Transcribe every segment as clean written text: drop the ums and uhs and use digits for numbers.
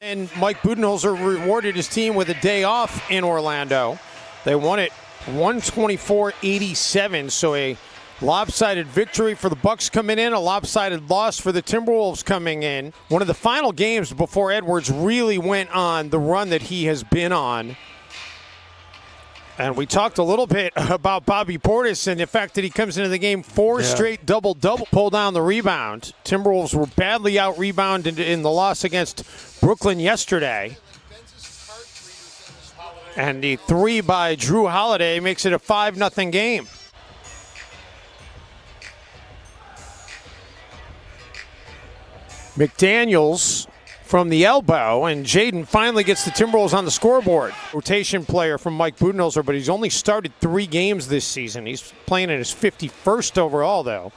And Mike Budenholzer rewarded his team with a day off in Orlando. They won it 124-87, so a lopsided victory for the Bucks coming in, a lopsided loss for the Timberwolves coming in. One of the final games before Edwards really went on the run that he has been on. And we talked a little bit about Bobby Portis and the fact that he comes into the game four straight double-double, pull down the rebound. Timberwolves were badly out-rebounded in the loss against Brooklyn yesterday. And the three by Drew Holiday makes it a 5-0 game. McDaniels from the elbow, and Jaden finally gets the Timberwolves on the scoreboard. Rotation player from Mike Budenholzer, but he's only started 3 games this season. He's playing in his 51st overall, though.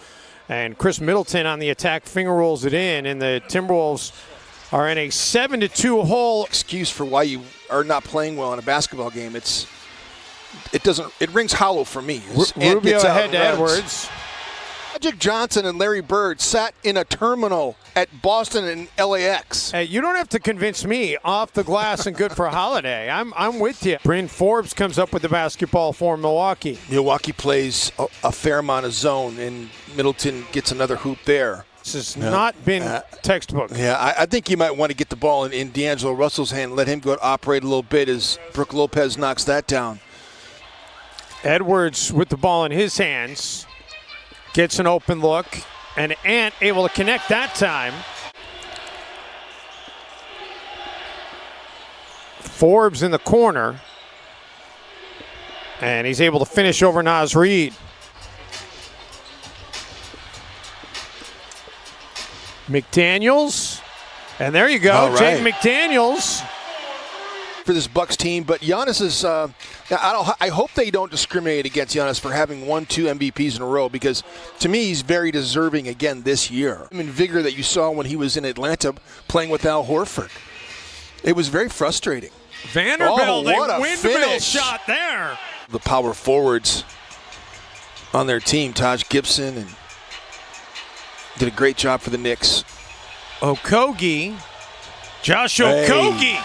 And Chris Middleton on the attack finger rolls it in, and the Timberwolves are in a 7-2 hole. Excuse for why you are not playing well in a basketball game. It rings hollow for me. Rubio ahead to Edwards. Magic Johnson and Larry Bird sat in a terminal at Boston and LAX. Hey, you don't have to convince me. Off the glass and good for Holiday. I'm with you. Bryn Forbes comes up with the basketball for Milwaukee. Milwaukee plays a fair amount of zone, and Middleton gets another hoop there. This has not been textbook. Yeah, I think you might want to get the ball in D'Angelo Russell's hand and let him go operate a little bit as Brook Lopez knocks that down. Edwards with the ball in his hands. Gets an open look, and Ant able to connect that time. Forbes in the corner, and he's able to finish over Naz Reid. McDaniels, and there you go, Jaden McDaniels. For this Bucks team, but Giannis is. I hope they don't discriminate against Giannis for having won 2 MVPs in a row, because to me he's very deserving again this year. I mean, vigor that you saw when he was in Atlanta playing with Al Horford. It was very frustrating. Vanderbilt, a windmill shot there. The power forwards on their team, Taj Gibson, and did a great job for the Knicks. Okogie, Josh Okogie.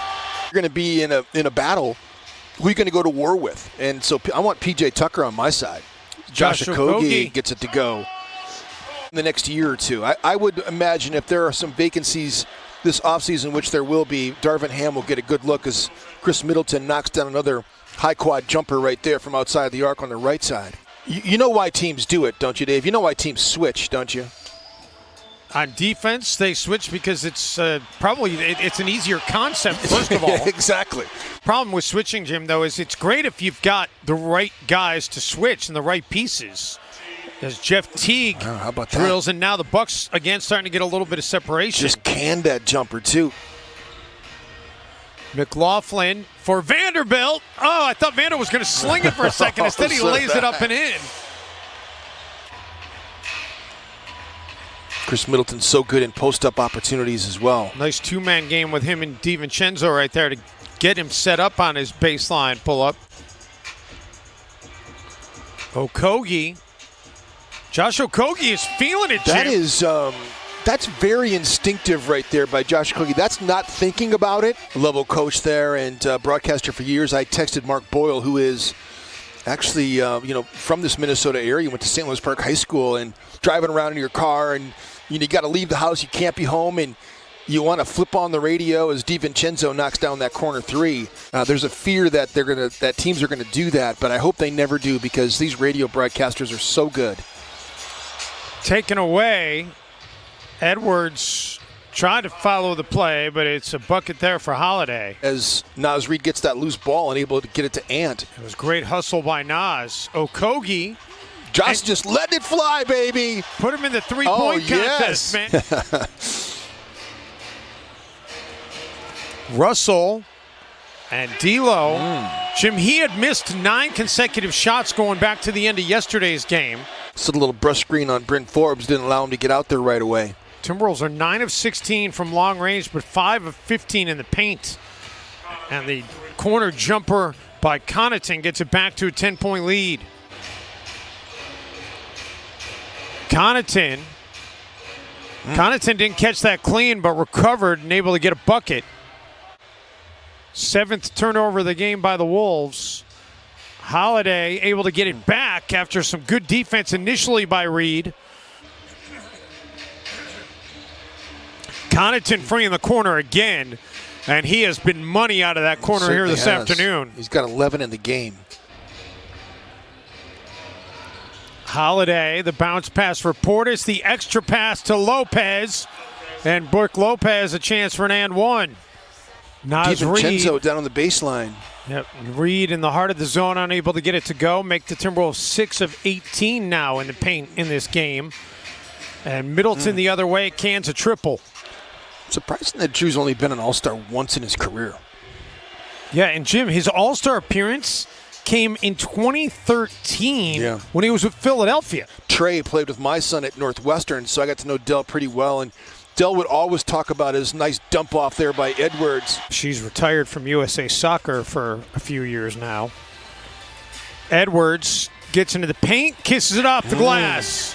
Going to be in a battle. Who are you going to go to war with? And so I want PJ Tucker on my side. Josh Okogie gets it to go in the next year or two. I would imagine if there are some vacancies this offseason, which there will be, Darvin Ham will get a good look as Chris Middleton knocks down another high quad jumper right there from outside the arc on the right side. You know why teams do it, don't you, Dave? You know why teams switch, don't you? On defense, they switch because it's probably an easier concept, first of all. Yeah, exactly. Problem with switching, Jim, though, is it's great if you've got the right guys to switch and the right pieces. As Jeff Teague drills, and now the Bucks, again, starting to get a little bit of separation. Just canned that jumper, too. McLaughlin for Vanderbilt. Oh, I thought Vanderbilt was going to sling it for a second. Instead, he lays it up and in. Chris Middleton's so good in post-up opportunities as well. Nice two-man game with him and DiVincenzo right there to get him set up on his baseline pull-up. Okogie. Josh Okogie is feeling it, Jim. That's very instinctive right there by Josh Okogie. That's not thinking about it. Level coach there and broadcaster for years. I texted Mark Boyle, who is actually from this Minnesota area, went to St. Louis Park High School, and driving around in your car, and you got to leave the house, you can't be home, and you want to flip on the radio as DiVincenzo knocks down that corner 3. There's a fear that that teams are gonna do that, but I hope they never do, because these radio broadcasters are so good. Taken away. Edwards tried to follow the play, but it's a bucket there for Holiday. As Naz Reid gets that loose ball and able to get it to Ant. It was great hustle by Naz. Okogie. Josh just letting it fly, baby. Put him in the three-point contest, man. Russell and D'Lo. Jim, he had missed 9 consecutive shots going back to the end of yesterday's game. So the little brush screen on Bryn Forbes didn't allow him to get out there right away. Timberwolves are 9 of 16 from long range, but 5 of 15 in the paint. And the corner jumper by Connaughton gets it back to a 10-point lead. Connaughton didn't catch that clean, but recovered and able to get a bucket. 7th turnover of the game by the Wolves. Holiday able to get it back after some good defense initially by Reed. Connaughton free in the corner again, and he has been money out of that corner here this afternoon. He's got 11 in the game. Holiday, the bounce pass for Portis, the extra pass to Lopez, and Brooke Lopez a chance for an and one. Nas Reed DiVincenzo down on the baseline. Yep, Reed in the heart of the zone, unable to get it to go. Make the Timberwolves 6 of 18 now in the paint in this game. And Middleton the other way, cans a triple. Surprising that Drew's only been an All-Star once in his career. Yeah, and Jim, his All-Star appearance came in 2013 when he was with Philadelphia. Trey played with my son at Northwestern, so I got to know Dell pretty well. And Dell would always talk about his nice dump off there by Edwards. She's retired from USA Soccer for a few years now. Edwards gets into the paint, kisses it off the glass.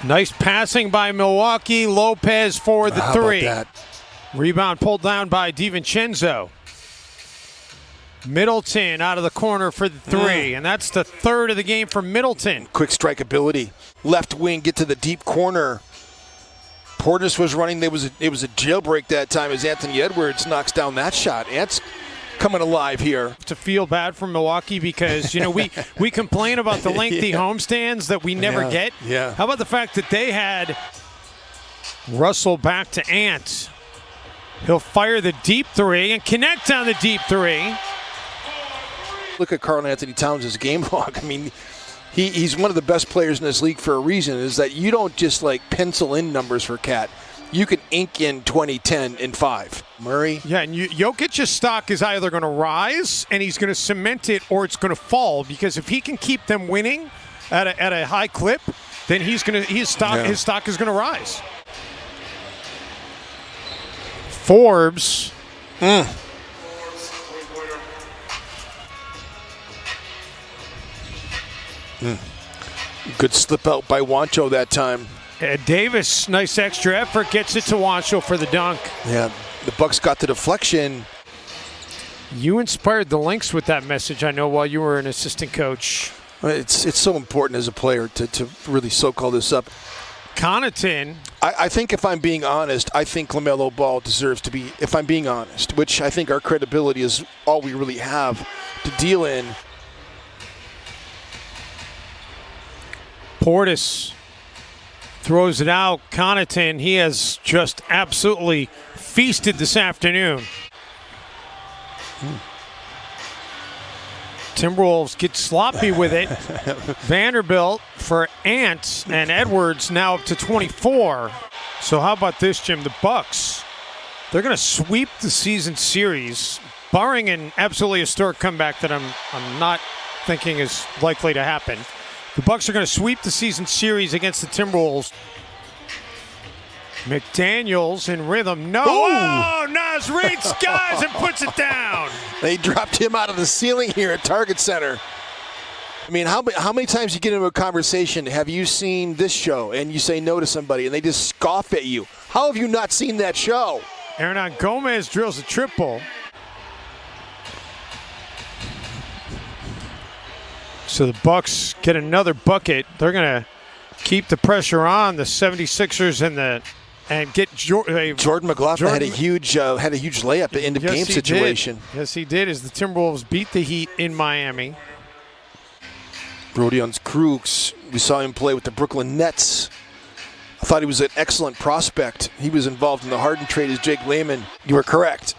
Nice passing by Milwaukee. Lopez for the three. Rebound pulled down by DiVincenzo. Middleton out of the corner for the three, and that's the third of the game for Middleton. Quick strike ability. Left wing, get to the deep corner. Portis was running. It was a jailbreak that time as Anthony Edwards knocks down that shot. Ant's coming alive here. To feel bad for Milwaukee because, you know, we complain about the lengthy homestands that we never get. Yeah. How about the fact that they had Russell back to Ant? He'll fire the deep three and connect on the deep three. Look at Karl Anthony Towns' game log. I mean, he's one of the best players in this league for a reason, is that you don't just like pencil in numbers for Cat. You can ink in 2010 in 5. Murray. Yeah, and Jokic's stock is either going to rise and he's going to cement it, or it's going to fall, because if he can keep them winning at a high clip, then his stock is going to rise. Forbes. Good slip out by Wancho that time. Davis, nice extra effort, gets it to Wancho for the dunk. Yeah, the Bucks got the deflection. You inspired the Lynx with that message, I know, while you were an assistant coach. It's so important as a player to really soak all this up. Connaughton. I think, if I'm being honest, I think LaMelo Ball deserves to be, if I'm being honest, which I think our credibility is all we really have to deal in. Portis throws it out. Connaughton, he has just absolutely feasted this afternoon. Timberwolves get sloppy with it. Vanderbilt for Ant, and Edwards now up to 24. So how about this, Jim? The Bucks, they're going to sweep the season series, barring an absolutely historic comeback that I'm not thinking is likely to happen. The Bucks are going to sweep the season series against the Timberwolves. McDaniels in rhythm. No. Oh, Nas Reed skies and puts it down. They dropped him out of the ceiling here at Target Center. I mean, how many times you get into a conversation, have you seen this show, and you say no to somebody, and they just scoff at you? How have you not seen that show? Hernan Gomez drills a triple. So the Bucks get another bucket. They're going to keep the pressure on the 76ers and get Jordan McLaughlin had a huge layup at the end of game situation. Yes, he did, as the Timberwolves beat the Heat in Miami. Rodion Krug, we saw him play with the Brooklyn Nets. I thought he was an excellent prospect. He was involved in the Harden trade as Jake Layman. You were correct.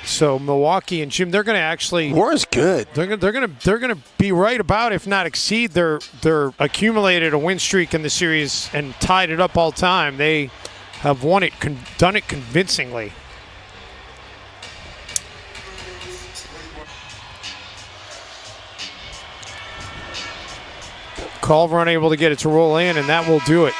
So Milwaukee and Jim, they're going to actually. War is good. They're going to be right about, if not exceed, their accumulated a win streak in the series and tied it up all time. They have done it convincingly. Culver unable to get it to roll in, and that will do it.